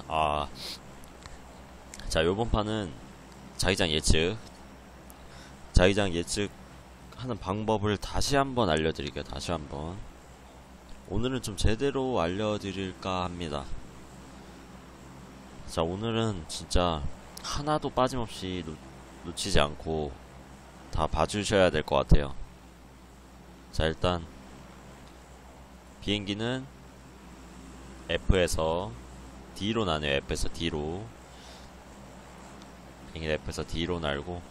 아, 자, 요번 판은 자기장 예측. 자기장 예측하는 방법을 다시 한번 알려드릴게요. 다시 한번. 오늘은 좀 제대로 알려드릴까 합니다. 자, 오늘은 진짜 하나도 빠짐없이 놓치지 않고 다 봐주셔야 될 것 같아요. 자, 일단 비행기는 F에서 D로 나뉘어요. F에서 D로. 비행기 F에서 D로 날고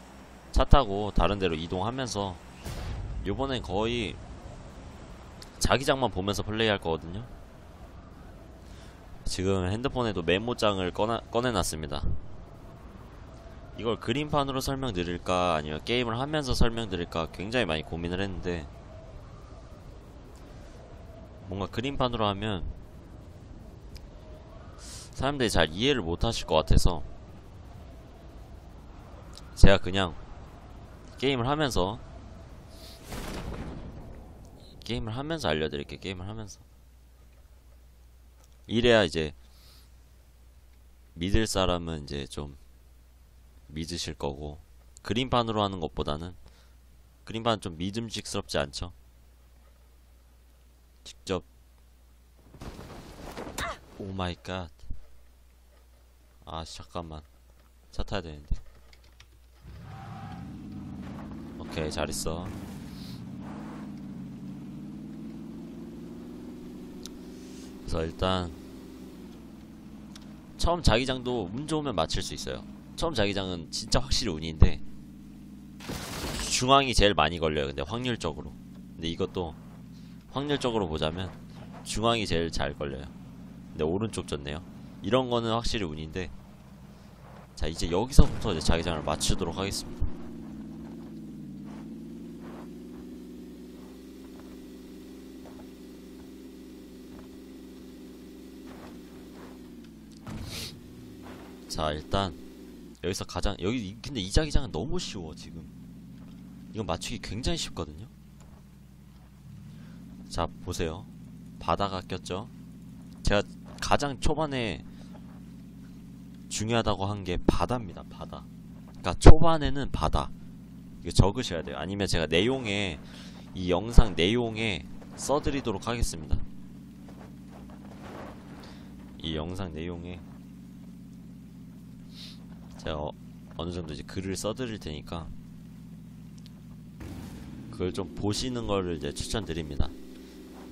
차 타고 다른 데로 이동하면서 요번엔 거의 자기장만 보면서 플레이할 거거든요. 지금 핸드폰에도 메모장을 꺼내놨습니다. 이걸 그림판으로 설명드릴까 아니면 게임을 하면서 설명드릴까 굉장히 많이 고민을 했는데, 뭔가 그림판으로 하면 사람들이 잘 이해를 못하실 것 같아서 제가 그냥 게임을 하면서 알려드릴게요. 게임을 하면서. 이래야 이제 믿을 사람은 이제 좀 믿으실 거고, 그림판으로 하는 것보다는, 그림판은 좀 믿음직스럽지 않죠? 직접. 오 마이 갓. 아 잠깐만, 차 타야 되는데. 오케이, 잘 있어. 그래서 일단 처음 자기장도 운 좋으면 맞힐 수 있어요. 처음 자기장은 진짜 확실히 운인데 중앙이 제일 많이 걸려요. 근데 확률적으로. 근데 이것도 확률적으로 보자면 중앙이 제일 잘 걸려요. 근데 오른쪽 졌네요. 이런 거는 확실히 운인데, 자, 이제 여기서부터 이제 자기장을 맞추도록 하겠습니다. 자, 일단 여기서 가장 근데 이 자기장은 너무 쉬워. 지금 이건 맞추기 굉장히 쉽거든요. 자, 보세요. 바다가 꼈죠. 제가 가장 초반에 중요하다고 한 게 바다입니다. 바다. 그러니까 초반에는 바다. 이거 적으셔야 돼요. 아니면 제가 이 영상 내용에 써드리도록 하겠습니다. 이 영상 내용에 제가 어느 정도 이제 글을 써드릴 테니까 그걸 좀 보시는 거를 이제 추천드립니다.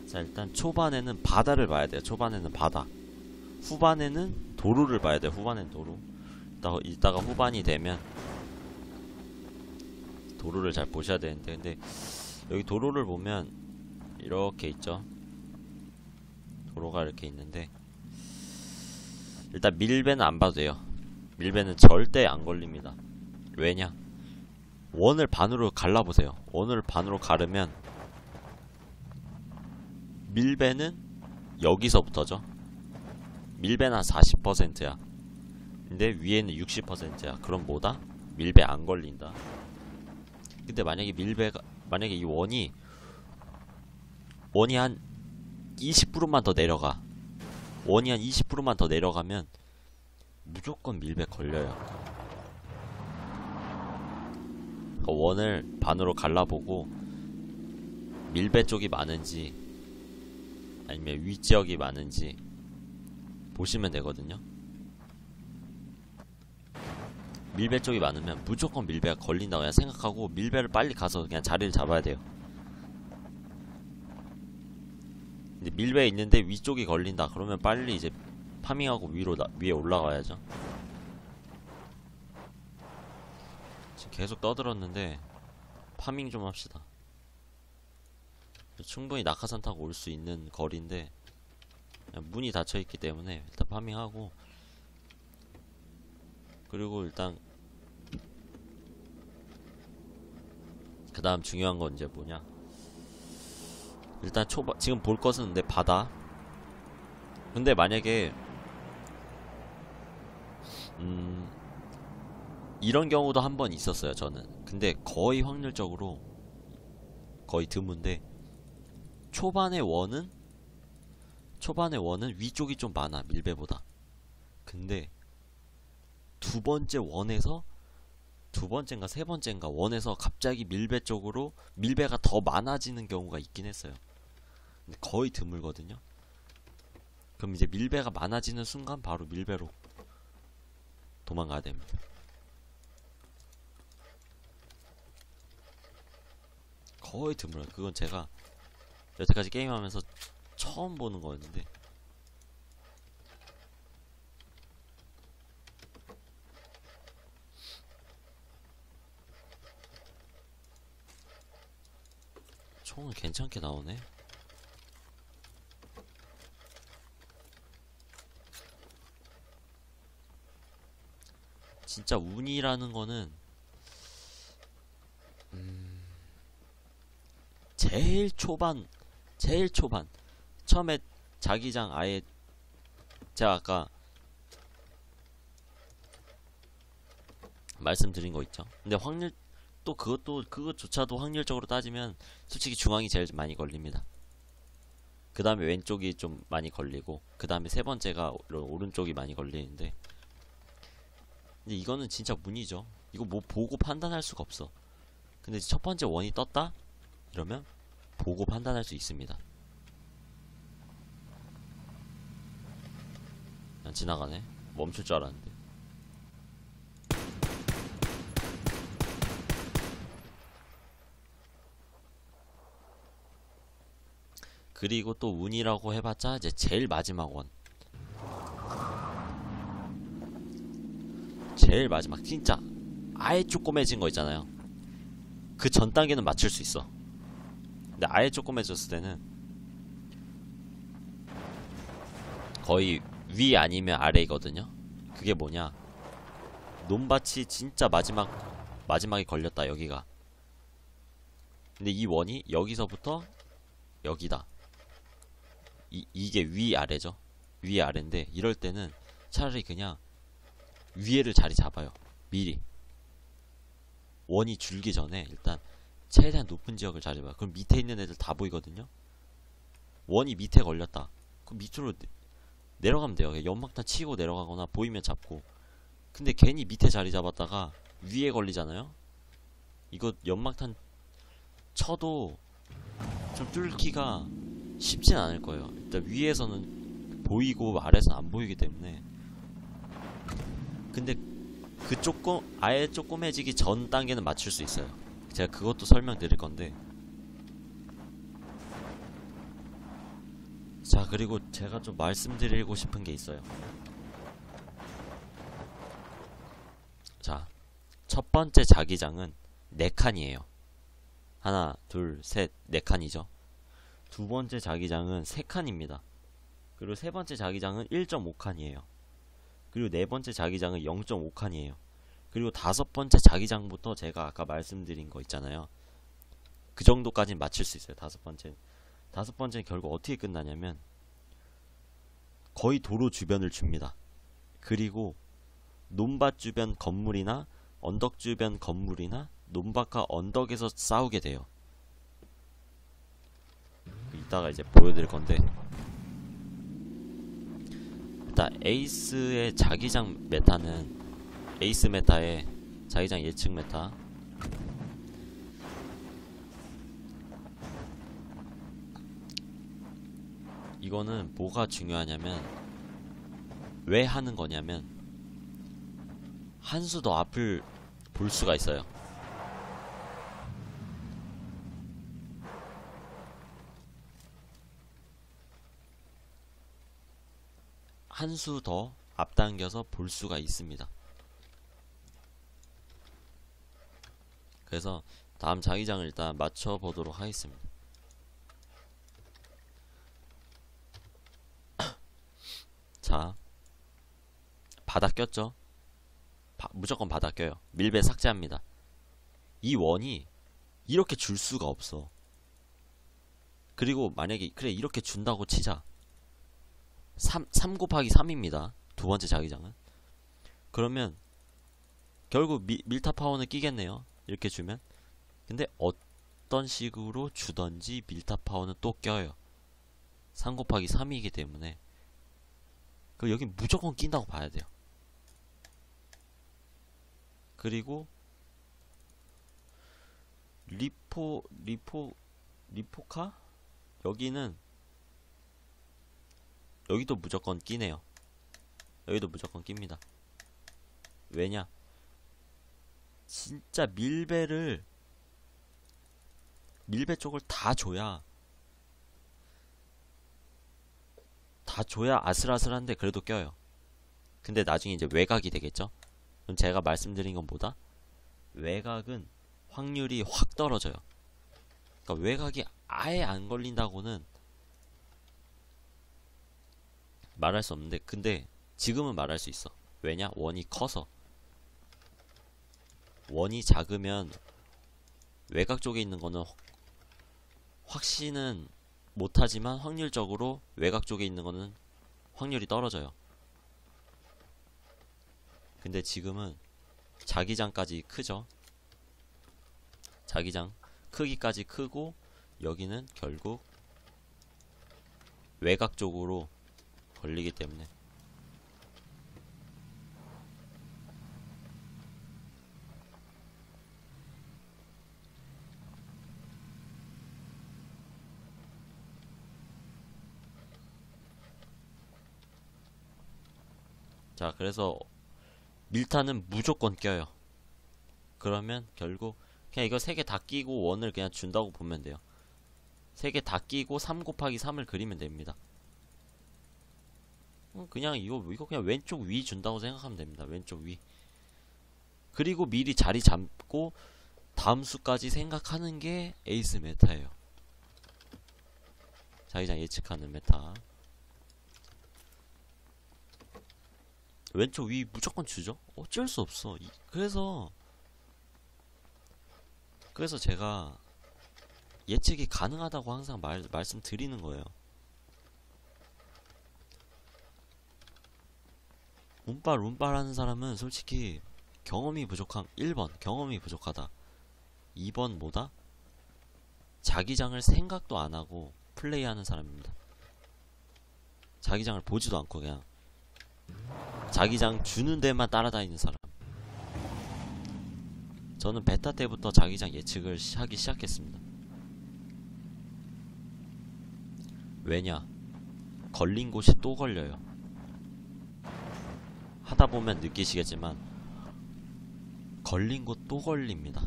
자, 일단 초반에는 바다를 봐야 돼요. 초반에는 바다. 후반에는 도로를 봐야 돼요. 후반에는 도로. 이따가 후반이 되면 도로를 잘 보셔야 되는데, 근데 여기 도로를 보면 이렇게 있죠. 도로가 이렇게 있는데, 일단 밀배는 안 봐도 돼요. 밀배는 절대 안 걸립니다. 왜냐? 원을 반으로 갈라보세요. 원을 반으로 가르면 밀배는 여기서부터죠. 밀배는 한 40%야. 근데 위에는 60%야. 그럼 뭐다? 밀배 안 걸린다. 근데 만약에 이 원이 한 20%만 더 내려가. 원이 한 20%만 더 내려가면 무조건 밀배 걸려요. 그러니까 원을 반으로 갈라보고 밀배 쪽이 많은지 아니면 위 지역이 많은지 보시면 되거든요. 밀배 쪽이 많으면 무조건 밀배가 걸린다고 그냥 생각하고 밀배를 빨리 가서 그냥 자리를 잡아야 돼요. 근데 밀배에 있는데 위쪽이 걸린다 그러면 빨리 이제 파밍하고 위에 올라가야죠. 지금 계속 떠들었는데 파밍 좀 합시다. 충분히 낙하산 타고 올 수 있는 거리인데 문이 닫혀있기 때문에 일단 파밍하고, 그리고 일단 그 다음 중요한 건 이제 뭐냐, 일단 지금 볼 것은 근데 바다. 근데 만약에 이런 경우도 한 번 있었어요 저는. 근데 거의 확률적으로 거의 드문데, 초반의 원은 위쪽이 좀 많아 밀배보다. 근데 두 번째 원에서, 두 번째인가 세 번째인가 원에서 갑자기 밀배 쪽으로 밀배가 더 많아지는 경우가 있긴 했어요. 근데 거의 드물거든요. 그럼 이제 밀배가 많아지는 순간 바로 밀배로 도망가야 됩니다. 거의 드물어요. 그건 제가 여태까지 게임하면서 처음 보는 거였는데, 총은 괜찮게 나오네. 진짜 운이라는 거는 제일 초반 처음에 자기장 아예, 제가 아까 말씀드린 거 있죠. 근데 확률, 또 그것조차도 확률적으로 따지면 솔직히 중앙이 제일 많이 걸립니다. 그 다음에 왼쪽이 좀 많이 걸리고, 그 다음에 세 번째가 오른쪽이 많이 걸리는데, 근데 이거는 진짜 운이죠. 이거 뭐 보고 판단할 수가 없어. 근데 첫 번째 원이 떴다? 이러면 보고 판단할 수 있습니다. 그냥 지나가네. 멈출 줄 알았는데. 그리고 또 운이라고 해봤자 이제 제일 마지막 원, 제일 마지막 진짜 아예 조그매진 거 있잖아요. 그 전 단계는 맞출 수 있어. 근데 아예 조그매졌을 때는 거의 위 아니면 아래이거든요. 그게 뭐냐, 논밭이 진짜 마지막에 걸렸다 여기가. 근데 이 원이 여기서부터 여기다. 이게 위 아래죠. 위 아래인데 이럴 때는 차라리 그냥 위에를 자리 잡아요. 미리 원이 줄기 전에 일단 최대한 높은 지역을 자리 잡아요. 그럼 밑에 있는 애들 다 보이거든요. 원이 밑에 걸렸다, 그럼 밑으로 내려가면 돼요. 연막탄 치고 내려가거나 보이면 잡고. 근데 괜히 밑에 자리 잡았다가 위에 걸리잖아요. 이거 연막탄 쳐도 좀 뚫기가 쉽진 않을 거예요. 일단 위에서는 보이고 아래에서는 안 보이기 때문에. 근데 그 아예 조그매지기 전 단계는 맞출 수 있어요. 제가 그것도 설명드릴 건데. 자, 그리고 제가 좀 말씀드리고 싶은 게 있어요. 자, 첫 번째 자기장은 4칸이에요. 하나, 둘, 셋, 4칸이죠. 두 번째 자기장은 3칸입니다. 그리고 세 번째 자기장은 1.5칸이에요. 그리고 네 번째 자기장은 0.5칸이에요. 그리고 다섯 번째 자기장부터 제가 아까 말씀드린 거 있잖아요. 그 정도까지는 맞출 수 있어요. 다섯 번째는 결국 어떻게 끝나냐면 거의 도로 주변을 줍니다. 그리고 논밭 주변 건물이나 언덕 주변 건물이나 논밭과 언덕에서 싸우게 돼요. 이따가 이제 보여드릴 건데, 일단 에이스의 자기장 메타는, 에이스 메타의 자기장 예측 메타, 이거는 뭐가 중요하냐면, 왜 하는 거냐면 한 수 더 앞을 볼 수가 있어요. 한 수 더 앞당겨서 볼 수가 있습니다. 그래서 다음 자기장을 일단 맞춰보도록 하겠습니다. 자, 바닥 꼈죠? 무조건 바닥 껴요. 밀배 삭제합니다. 이 원이 이렇게 줄 수가 없어. 그리고 만약에 그래 이렇게 준다고 치자. 3 곱하기 3입니다. 두 번째 자기장은. 그러면 결국 밀타 파워는 끼겠네요. 이렇게 주면. 근데 어떤 식으로 주던지 밀타 파워는 또 껴요. 3 곱하기 3이기 때문에. 그 여긴 무조건 낀다고 봐야 돼요. 그리고 리포카? 여기는 여기도 무조건 끼네요. 여기도 무조건 낍니다. 왜냐? 진짜 밀배 쪽을 다 줘야 아슬아슬한데 그래도 껴요. 근데 나중에 이제 외곽이 되겠죠? 그럼 제가 말씀드린 건 뭐다? 외곽은 확률이 확 떨어져요. 그러니까 외곽이 아예 안 걸린다고는 말할 수 없는데, 근데 지금은 말할 수 있어. 왜냐? 원이 커서. 원이 작으면 외곽 쪽에 있는 거는 확신은 못하지만 확률적으로 외곽 쪽에 있는 거는 확률이 떨어져요. 근데 지금은 자기장까지 크죠. 자기장 크기까지 크고 여기는 결국 외곽 쪽으로 걸리기 때문에 자, 그래서 밀타는 무조건 껴요. 그러면 결국 그냥 이거 3개 다 끼고 원을 그냥 준다고 보면 돼요. 3개 다 끼고 3 곱하기 3을 그리면 됩니다. 그냥 이거 그냥 왼쪽 위 준다고 생각하면 됩니다. 왼쪽 위. 그리고 미리 자리 잡고 다음 수까지 생각하는 게 에이스 메타예요. 자기장 예측하는 메타. 왼쪽 위 무조건 주죠. 어쩔 수 없어. 그래서 제가 예측이 가능하다고 항상 말씀드리는 거예요. 운빨 하는 사람은 솔직히 경험이 부족한 1번 경험이 부족하다. 2번 뭐다? 자기장을 생각도 안 하고 플레이하는 사람입니다. 자기장을 보지도 않고 그냥 자기장 주는 데만 따라다니는 사람. 저는 베타 때부터 자기장 예측을 하기 시작했습니다. 왜냐? 걸린 곳이 또 걸려요. 하다 보면 느끼시겠지만 걸린 곳 또 걸립니다.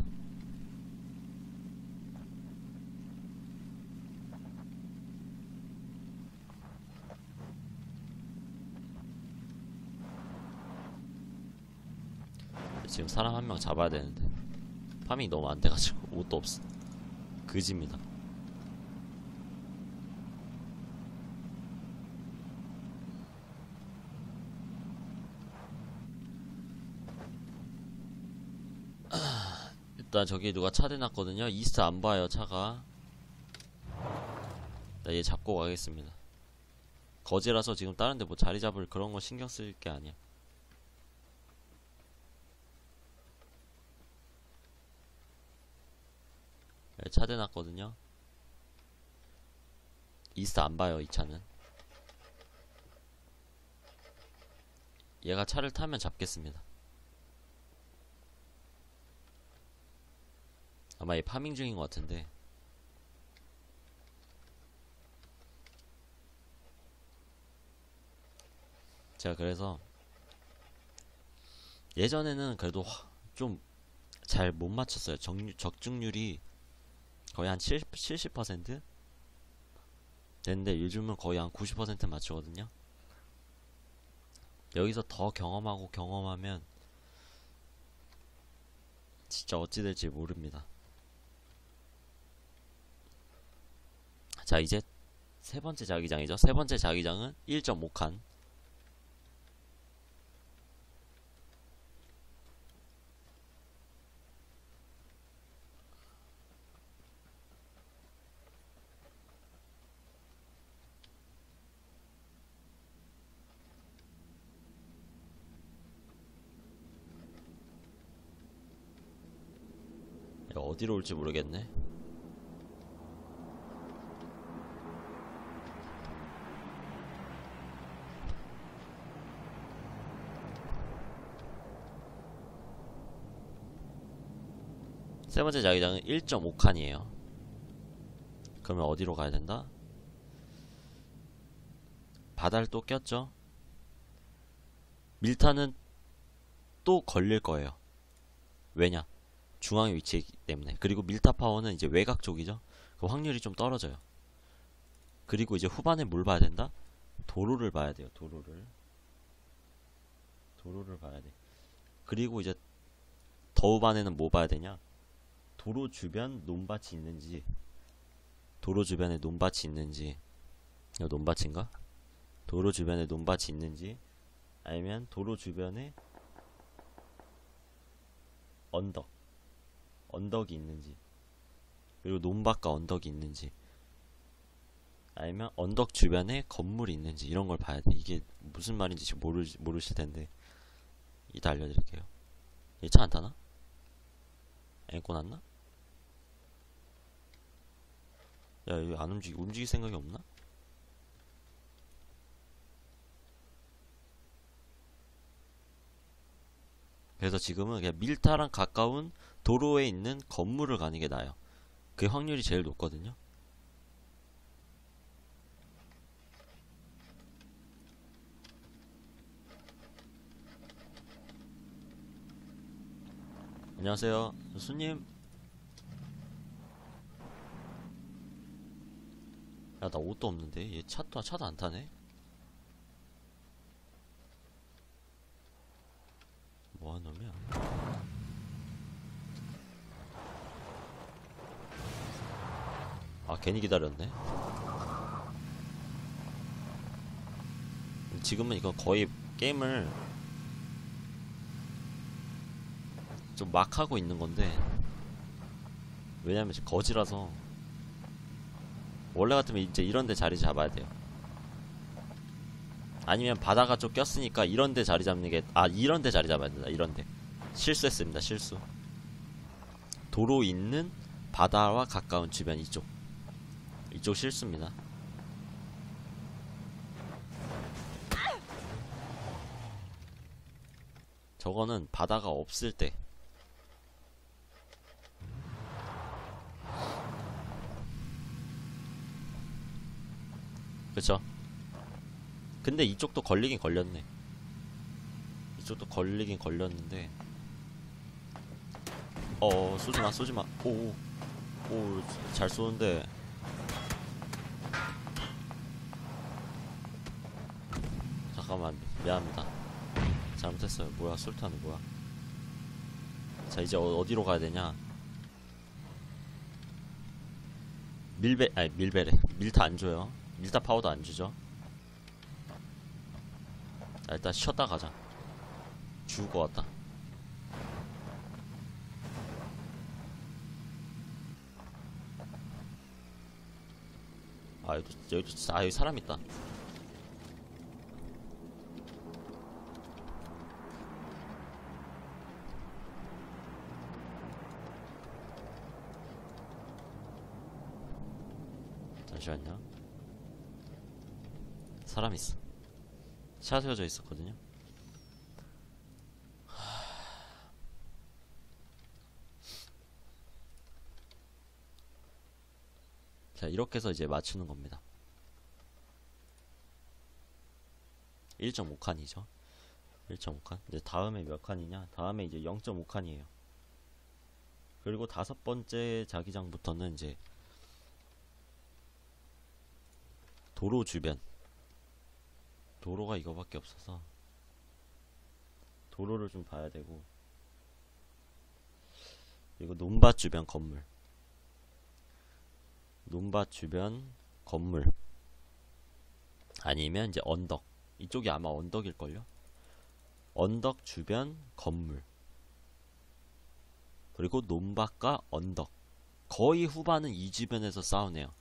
지금 사람 한 명 잡아야 되는데 파밍이 너무 안 돼가지고 옷도 없어. 그지입니다. 일단 저기 누가 차 대놨거든요. 이스트 안 봐요 차가. 나 얘 잡고 가겠습니다. 거지라서 지금 다른데 뭐 자리 잡을 그런 거 신경 쓸 게 아니야. 차 대놨거든요. 이스트 안 봐요 이 차는. 얘가 차를 타면 잡겠습니다. 아마 얘 파밍 중인 것 같은데. 제가 그래서 예전에는 그래도 좀 잘 못 맞췄어요. 적중률이 거의 한 70% 됐는데 요즘은 거의 한 90% 맞추거든요. 여기서 더 경험하면 진짜 어찌 될지 모릅니다. 자, 이제 세 번째 자기장이죠. 세 번째 자기장은 1.5칸. 어디로 올지 모르겠네. 세 번째 자기장은 1.5칸이에요. 그러면 어디로 가야 된다? 바다를 또 꼈죠? 밀타는 또 걸릴 거예요. 왜냐? 중앙에 위치했기 때문에. 그리고 밀타 파워는 이제 외곽 쪽이죠? 그 확률이 좀 떨어져요. 그리고 이제 후반에 뭘 봐야 된다? 도로를 봐야 돼요. 도로를 봐야 돼. 그리고 이제 더 후반에는 뭐 봐야 되냐? 도로 주변 논밭이 있는지, 도로 주변에 논밭이 있는지, 이거 논밭인가? 도로 주변에 논밭이 있는지, 아니면 도로 주변에 언덕이 있는지, 그리고 논밭과 언덕이 있는지, 아니면 언덕 주변에 건물이 있는지, 이런 걸 봐야 돼. 이게 무슨 말인지 지금 모르실 텐데 이따 알려드릴게요. 얘 차 안 타나? 앵꼬 났나? 야, 이거 안 움직일 생각이 없나? 그래서 지금은 그냥 밀타랑 가까운 도로에 있는 건물을 가는 게 나아요. 그 확률이 제일 높거든요. 안녕하세요. 손님. 야, 나 옷도 없는데. 얘 차도 안 타네. 뭐한 놈이야? 아, 괜히 기다렸네. 지금은 이거 거의 게임을 좀 막 하고 있는 건데, 왜냐면 지금 거지라서. 원래 같으면 이제 이런데 자리 잡아야 돼요. 아니면 바다가 좀 꼈으니까 이런데 자리 잡는 게, 이런데 자리 잡아야 된다. 이런데 실수했습니다. 실수. 도로 있는 바다와 가까운 주변, 이쪽 실수입니다. 저거는 바다가 없을 때. 그쵸? 근데 이쪽도 걸리긴 걸렸네. 이쪽도 걸리긴 걸렸는데, 쏘지마. 오, 잘 쏘는데. 잠깐만, 미안합니다. 잘못했어요. 뭐야, 술탄은 뭐야? 자, 이제 어디로 가야 되냐? 밀배래. 밀타 안 줘요. 밀타 파워도 안 주죠. 일단 쉬었다 가자. 죽을 것 같다. 여기 사람 있다. 잠시만요. 사람 있어. 차 세워져 있었거든요. 자, 이렇게 해서 이제 맞추는 겁니다. 1.5칸이죠. 1.5칸. 이제 다음에 몇 칸이냐? 다음에 이제 0.5칸이에요. 그리고 다섯 번째 자기장부터는 이제 도로 주변. 도로가 이거밖에 없어서 도로를 좀 봐야 되고, 그리고 논밭 주변 건물. 논밭 주변 건물. 아니면 이제 언덕. 이쪽이 아마 언덕일걸요? 언덕 주변 건물. 그리고 논밭과 언덕. 거의 후반은 이 주변에서 싸우네요.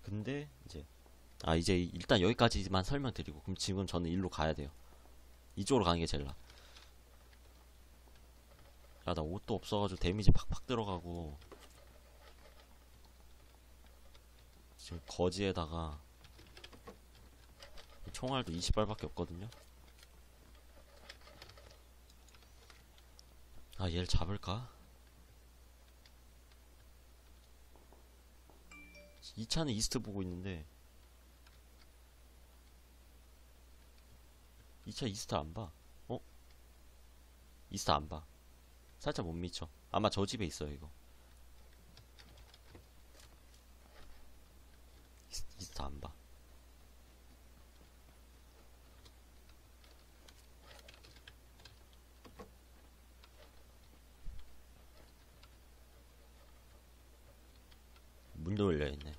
근데 이제 일단 여기까지만 설명드리고, 그럼 지금 저는 일로 가야 돼요. 이쪽으로 가는 게 제일 나아. 야, 나 옷도 없어가지고 데미지 팍팍 들어가고, 지금 거지에다가 총알도 20발밖에 없거든요. 아, 얘를 잡을까? 이 차는 이스트 보고 있는데 이 차 이스트 안 봐. 어? 이스트 안 봐. 살짝 못 미쳐. 아마 저 집에 있어요, 이거. 이스트 안 봐. 문도 열려있네.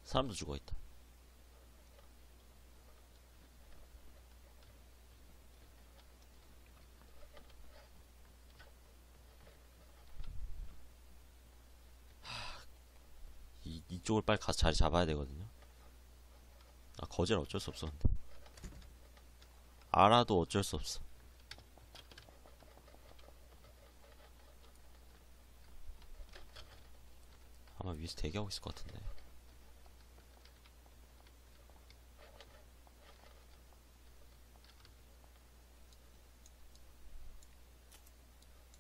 사람도 죽어있다. 이쪽을 빨리 가서 자리 잡아야 되거든요. 아, 거절 어쩔 수 없어, 근데. 알아도 어쩔 수 없어. 아마 위에서 대기하고 있을 것 같은데.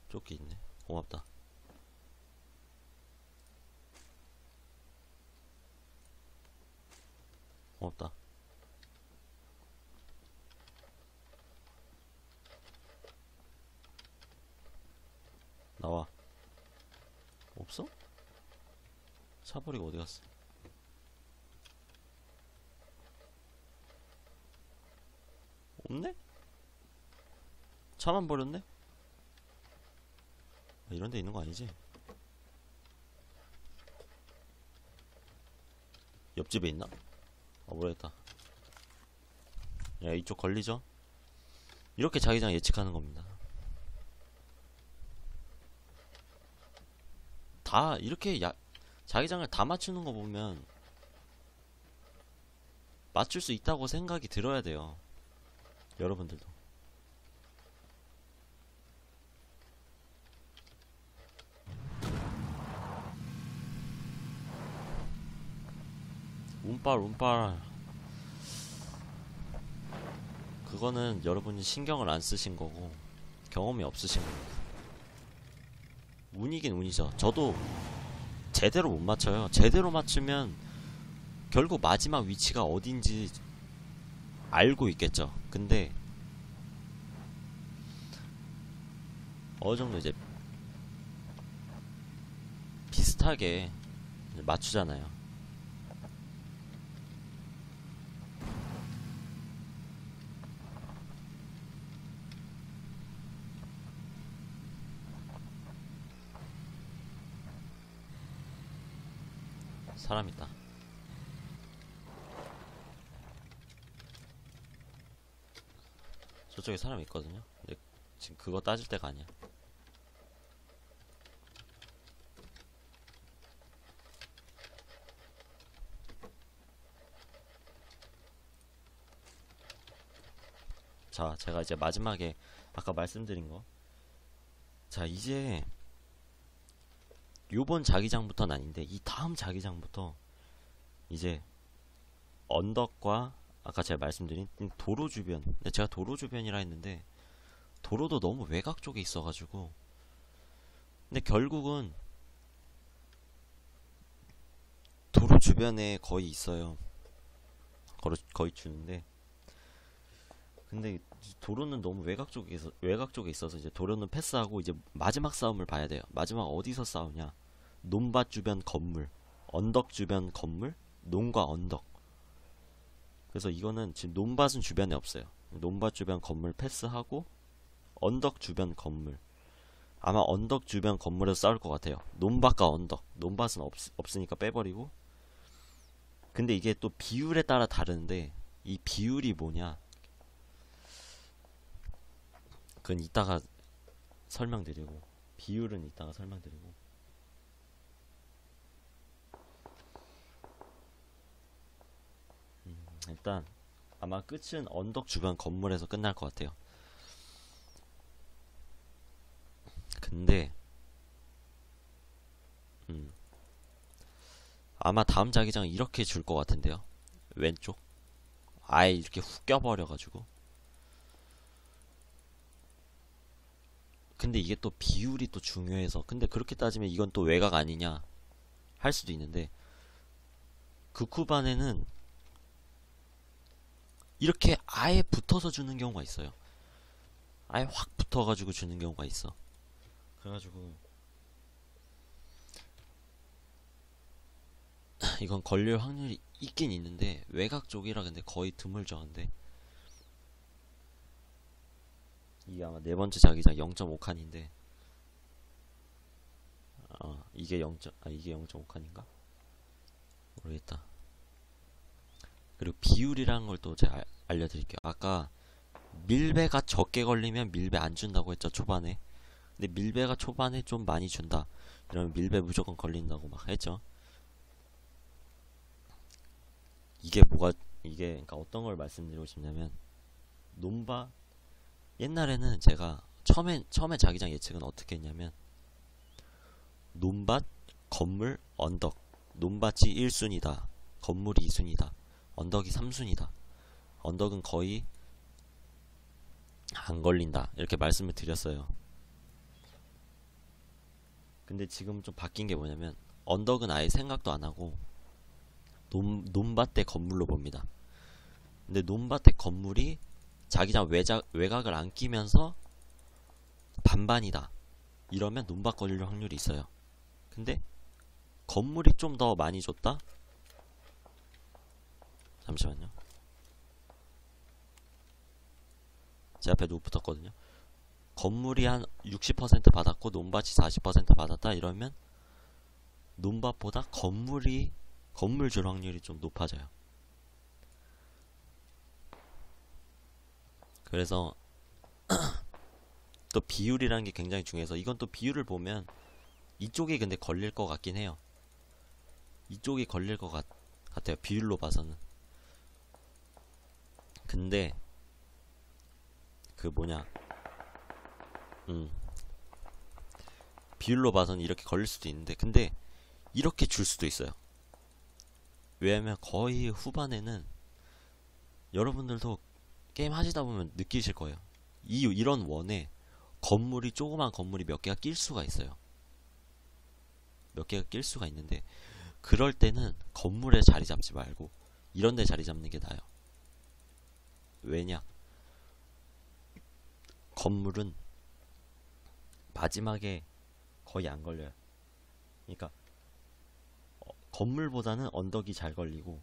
조끼 있네. 고맙다. 고맙다. 나와. 없어? 차 버리고 어디 갔어? 없네? 차만 버렸네? 아, 이런 데 있는 거 아니지? 옆집에 있나? 아, 모르겠다. 야, 이쪽 걸리죠? 이렇게 자기장 예측하는 겁니다. 다 이렇게 자기장을 다 맞추는 거 보면 맞출 수 있다고 생각이 들어야 돼요. 여러분들도. 운빨 그거는 여러분이 신경을 안 쓰신 거고 경험이 없으신 겁니다. 운이긴 운이죠. 저도 제대로 못 맞춰요. 제대로 맞추면 결국 마지막 위치가 어딘지 알고 있겠죠. 근데 어느 정도 이제 비슷하게 맞추잖아요. 사람 있다. 저쪽에 사람 있거든요. 근데 지금 그거 따질 때가 아니야. 자, 제가 이제 마지막에 아까 말씀드린 거. 자, 이제 요번 자기장부터는 아닌데 이 다음 자기장부터 이제 언덕과 아까 제가 말씀드린 도로 주변. 근데 제가 도로 주변이라 했는데 도로도 너무 외곽 쪽에 있어가지고. 근데 결국은 도로 주변에 거의 있어요. 거의 주는데. 근데 도로는 너무 외곽 쪽에 있어서 이제 도로는 패스하고 이제 마지막 싸움을 봐야 돼요. 마지막 어디서 싸우냐? 논밭 주변 건물, 언덕 주변 건물, 논과 언덕. 그래서 이거는 지금 논밭은 주변에 없어요. 논밭 주변 건물 패스하고 언덕 주변 건물. 아마 언덕 주변 건물에서 싸울 것 같아요. 논밭과 언덕. 논밭은 없으니까 빼버리고. 근데 이게 또 비율에 따라 다른데 이 비율이 뭐냐? 그건 이따가 설명드리고, 비율은 이따가 설명드리고. 일단 아마 끝은 언덕 주변 건물에서 끝날 것 같아요. 근데 아마 다음 자기장은 이렇게 줄 것 같은데요. 왼쪽 아예 이렇게 훅 껴버려가지고. 근데 이게 또 비율이 또 중요해서, 근데 그렇게 따지면 이건 또 외곽 아니냐 할 수도 있는데, 극후반에는 이렇게 아예 붙어서 주는 경우가 있어요. 아예 확 붙어가지고 주는 경우가 있어. 그래가지고 이건 걸릴 확률이 있긴 있는데, 외곽 쪽이라 근데 거의 드물죠. 근데 이게 아마 네 번째 자기장 0.5칸인데, 이게 0.5칸인가? 모르겠다. 그리고 비율이라는 걸 또 제가 알려드릴게요. 아까 밀배가 적게 걸리면 밀배 안 준다고 했죠, 초반에. 근데 밀배가 초반에 좀 많이 준다, 이러면 밀배 무조건 걸린다고 막 했죠. 이게 뭐가, 이게 그러니까 어떤 걸 말씀드리고 싶냐면, 논바, 옛날에는 제가 처음에 자기장 예측은 어떻게 했냐면, 논밭, 건물, 언덕. 논밭이 1순위다, 건물이 2순위다, 언덕이 3순위다. 언덕은 거의 안 걸린다, 이렇게 말씀을 드렸어요. 근데 지금 좀 바뀐 게 뭐냐면, 언덕은 아예 생각도 안 하고 논밭대 건물로 봅니다. 근데 논밭대 건물이 자기장 외곽을 안 끼면서 반반이다, 이러면 논밭 걸릴 확률이 있어요. 근데 건물이 좀 더 많이 줬다? 잠시만요. 제 앞에 누구 붙었거든요. 건물이 한 60% 받았고 논밭이 40% 받았다, 이러면 논밭보다 건물 줄 확률이 좀 높아져요. 그래서 또 비율이라는 게 굉장히 중요해서, 이건 또 비율을 보면 이쪽이 근데 걸릴 것 같긴 해요. 이쪽이 걸릴 것 같아요, 비율로 봐서는. 근데 그 뭐냐, 비율로 봐서는 이렇게 걸릴 수도 있는데, 근데 이렇게 줄 수도 있어요. 왜냐면 거의 후반에는 여러분들도 게임 하시다 보면 느끼실 거예요. 이런 원에 조그만 건물이 몇 개가 낄 수가 있어요. 몇 개가 낄 수가 있는데, 그럴 때는 건물에 자리 잡지 말고 이런 데 자리 잡는 게 나아요. 왜냐? 건물은 마지막에 거의 안 걸려요. 그러니까 건물보다는 언덕이 잘 걸리고,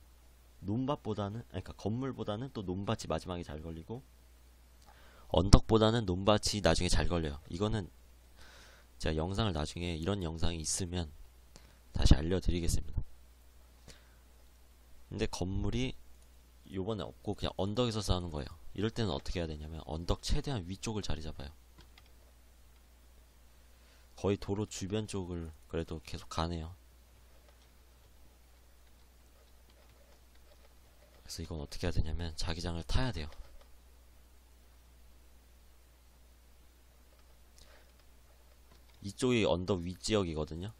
그러니까 건물보다는 또 논밭이 마지막에 잘 걸리고, 언덕보다는 논밭이 나중에 잘 걸려요. 이거는 제가 영상을 나중에 이런 영상이 있으면 다시 알려드리겠습니다. 근데 건물이 요번에 없고 그냥 언덕에서 싸우는 거예요. 이럴 때는 어떻게 해야 되냐면, 언덕 최대한 위쪽을 자리 잡아요. 거의 도로 주변 쪽을 그래도 계속 가네요. 그래서 이건 어떻게 해야 되냐면, 자기장을 타야 돼요. 이쪽이 언덕 윗지역이거든요.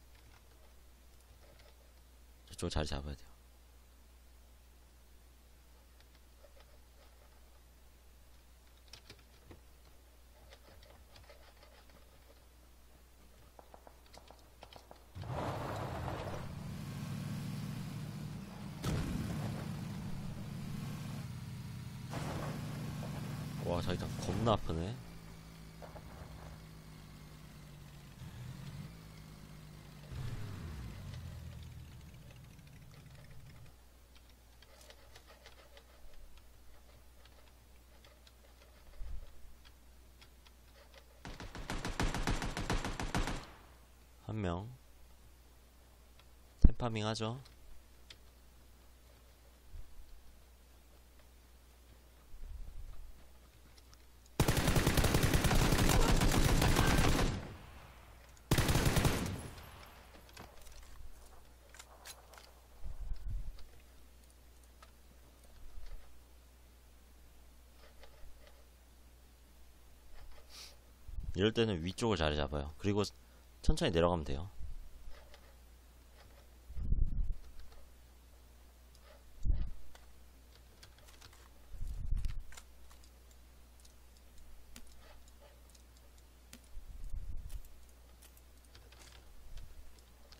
저쪽을 자리 잡아야 돼요. 와, 자기장 겁나 아프네. 한 명 템파밍 하죠. 이럴 때는 위쪽을 자리 잡아요. 그리고 천천히 내려가면 돼요.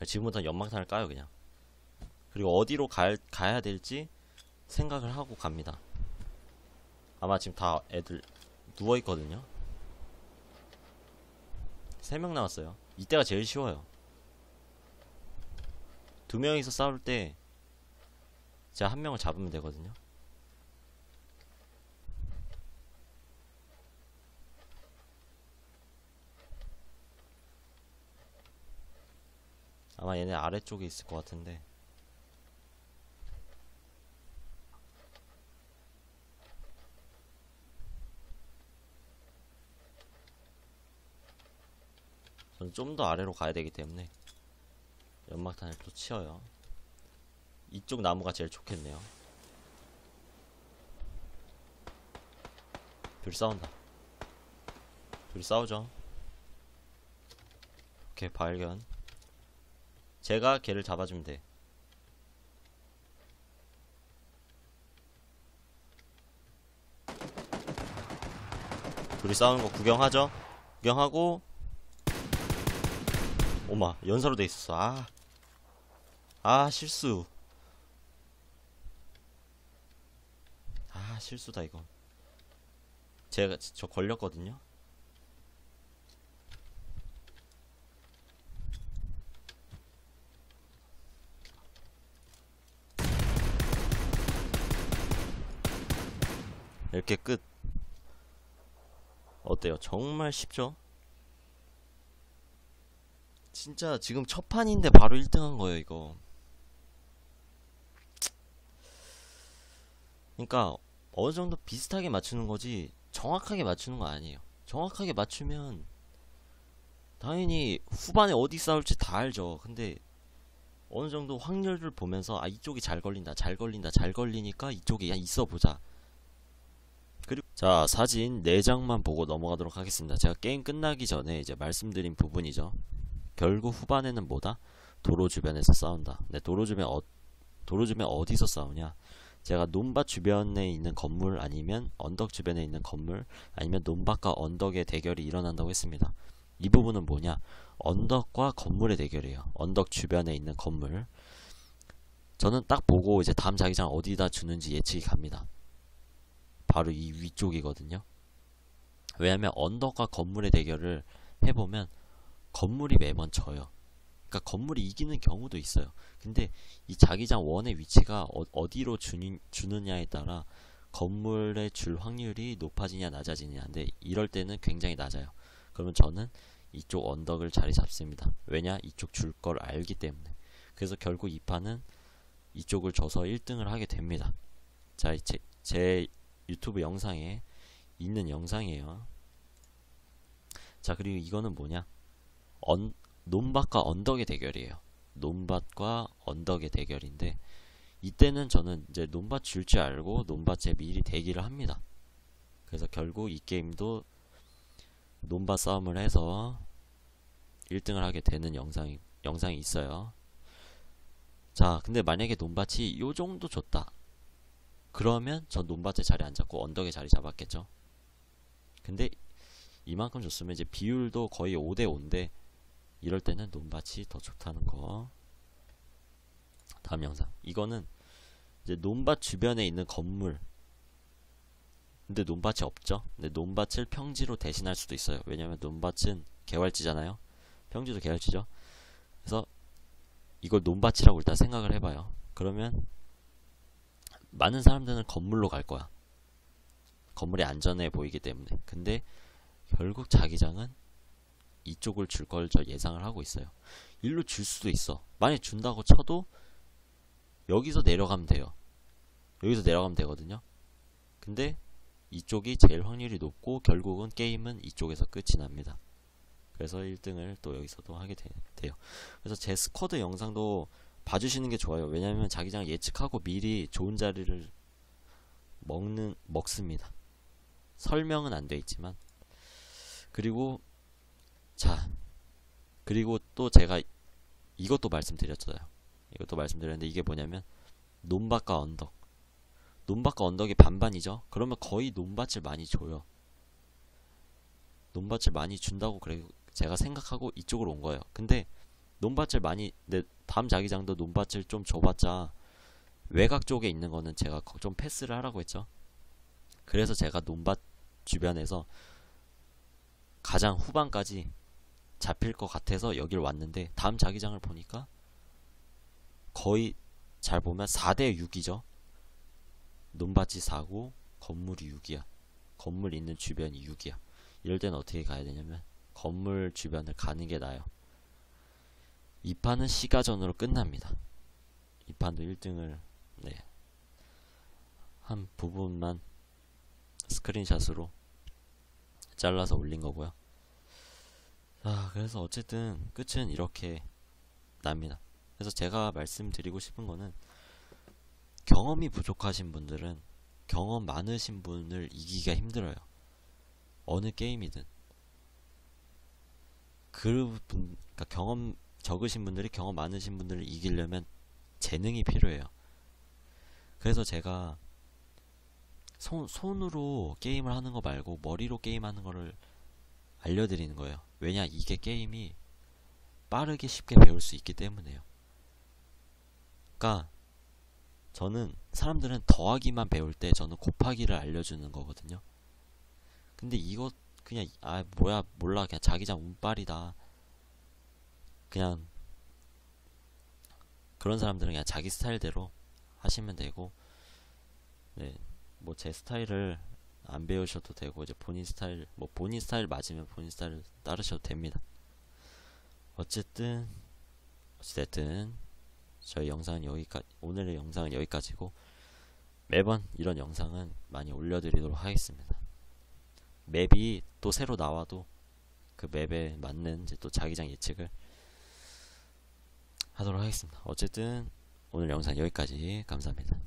지금부터 연막탄을 까요 그냥. 그리고 어디로 가야 될지 생각을 하고 갑니다. 아마 지금 다 애들 누워있거든요. 3명 남았어요. 이때가 제일 쉬워요. 2명이서 싸울 때 제가 1명을 잡으면 되거든요. 아마 얘네 아래쪽에 있을 것 같은데. 저는 좀 더 아래로 가야 되기 때문에 연막탄을 또 치어요. 이쪽 나무가 제일 좋겠네요. 둘이 싸운다. 둘이 싸우죠. 오케이, 발견. 제가 걔를 잡아주면 돼. 둘이 싸우는 거 구경하죠? 구경하고. 오마, 연사로 돼 있었어. 실수. 실수다 이거. 저 걸렸거든요. 이렇게 끝. 어때요? 정말 쉽죠? 진짜 지금 첫 판인데 바로 1등한 거예요 이거. 그러니까 어느 정도 비슷하게 맞추는 거지 정확하게 맞추는 거 아니에요. 정확하게 맞추면 당연히 후반에 어디 싸울지 다 알죠. 근데 어느 정도 확률을 보면서 이쪽이 잘 걸린다, 잘 걸린다, 잘 걸리니까 이쪽에 그냥 있어 보자. 그리고 자, 사진 4장만 보고 넘어가도록 하겠습니다. 제가 게임 끝나기 전에 이제 말씀드린 부분이죠. 결국 후반에는 뭐다? 도로 주변에서 싸운다. 네, 도로 주변 어디서 싸우냐? 제가 논밭 주변에 있는 건물, 아니면 언덕 주변에 있는 건물, 아니면 논밭과 언덕의 대결이 일어난다고 했습니다. 이 부분은 뭐냐? 언덕과 건물의 대결이에요. 언덕 주변에 있는 건물. 저는 딱 보고 이제 다음 자기장 어디다 주는지 예측이 갑니다. 바로 이 위쪽이거든요. 왜냐면 언덕과 건물의 대결을 해보면 건물이 매번 져요. 그러니까 건물이 이기는 경우도 있어요. 근데 이 자기장 원의 위치가 어디로 주느냐에 따라 건물에 줄 확률이 높아지냐 낮아지냐인데, 이럴 때는 굉장히 낮아요. 그러면 저는 이쪽 언덕을 자리 잡습니다. 왜냐? 이쪽 줄 걸 알기 때문에. 그래서 결국 이 판은 이쪽을 줘서 1등을 하게 됩니다. 자, 제 유튜브 영상에 있는 영상이에요. 자, 그리고 이거는 뭐냐? 논밭과 언덕의 대결이에요. 논밭과 언덕의 대결인데, 이때는 저는 이제 논밭 줄 줄 알고 논밭에 미리 대기를 합니다. 그래서 결국 이 게임도 논밭 싸움을 해서 1등을 하게 되는 영상이 있어요. 자, 근데 만약에 논밭이 요 정도 줬다. 그러면 전 논밭에 자리 안 잡고 언덕에 자리 잡았겠죠. 근데 이만큼 줬으면 이제 비율도 거의 5대5인데, 이럴 때는 논밭이 더 좋다는 거. 다음 영상. 이거는 이제 논밭 주변에 있는 건물. 근데 논밭이 없죠. 근데 논밭을 평지로 대신할 수도 있어요. 왜냐면 논밭은 개활지잖아요. 평지도 개활지죠. 그래서 이걸 논밭이라고 일단 생각을 해봐요. 그러면 많은 사람들은 건물로 갈 거야. 건물이 안전해 보이기 때문에. 근데 결국 자기장은 이쪽을 줄 걸 저 예상을 하고 있어요. 일로 줄 수도 있어. 만약 준다고 쳐도 여기서 내려가면 돼요. 여기서 내려가면 되거든요. 근데 이쪽이 제일 확률이 높고 결국은 게임은 이쪽에서 끝이 납니다. 그래서 1등을 또 여기서도 하게 돼요. 그래서 제 스쿼드 영상도 봐주시는 게 좋아요. 왜냐면 자기장 예측하고 미리 좋은 자리를 먹습니다. 설명은 안 돼 있지만. 그리고 또 제가 이것도 말씀드렸잖아요. 이것도 말씀드렸는데, 이게 뭐냐면 논밭과 언덕. 논밭과 언덕이 반반이죠. 그러면 거의 논밭을 많이 줘요. 논밭을 많이 준다고 그래 제가 생각하고 이쪽으로 온 거예요. 근데 논밭을 많이 내 밤 자기장도 논밭을 좀 줘봤자 외곽 쪽에 있는 거는 제가 좀 패스를 하라고 했죠. 그래서 제가 논밭 주변에서 가장 후반까지 잡힐 것 같아서 여길 왔는데 다음 자기장을 보니까 거의 잘 보면 4대 6이죠. 논밭이 4고 건물이 6이야. 건물 있는 주변이 6이야. 이럴 때는 어떻게 가야 되냐면 건물 주변을 가는 게 나아요. 이 판은 시가전으로 끝납니다. 이 판도 1등을 한 부분만 스크린샷으로 잘라서 올린 거고요. 그래서 어쨌든 끝은 이렇게 납니다. 그래서 제가 말씀드리고 싶은 거는 경험이 부족하신 분들은 경험 많으신 분을 이기기가 힘들어요. 어느 게임이든. 그러니까 경험 적으신 분들이 경험 많으신 분들을 이기려면 재능이 필요해요. 그래서 제가 손으로 게임을 하는 거 말고 머리로 게임하는 거를 알려드리는 거예요. 왜냐, 이게 게임이 빠르게 쉽게 배울 수 있기 때문에요. 그러니까 저는 사람들은 더하기만 배울 때 저는 곱하기를 알려주는 거거든요. 근데 이거 그냥 뭐야 몰라 그냥 자기장 운빨이다. 그냥 그런 사람들은 그냥 자기 스타일대로 하시면 되고, 뭐 제 스타일을 안 배우셔도 되고 이제 본인 스타일 맞으면 본인 스타일을 따르셔도 됩니다. 어쨌든 저희 영상은 오늘의 영상은 여기까지고 매번 이런 영상은 많이 올려드리도록 하겠습니다. 맵이 또 새로 나와도 그 맵에 맞는 이제 또 자기장 예측을 하도록 하겠습니다. 어쨌든 오늘 영상 여기까지. 감사합니다.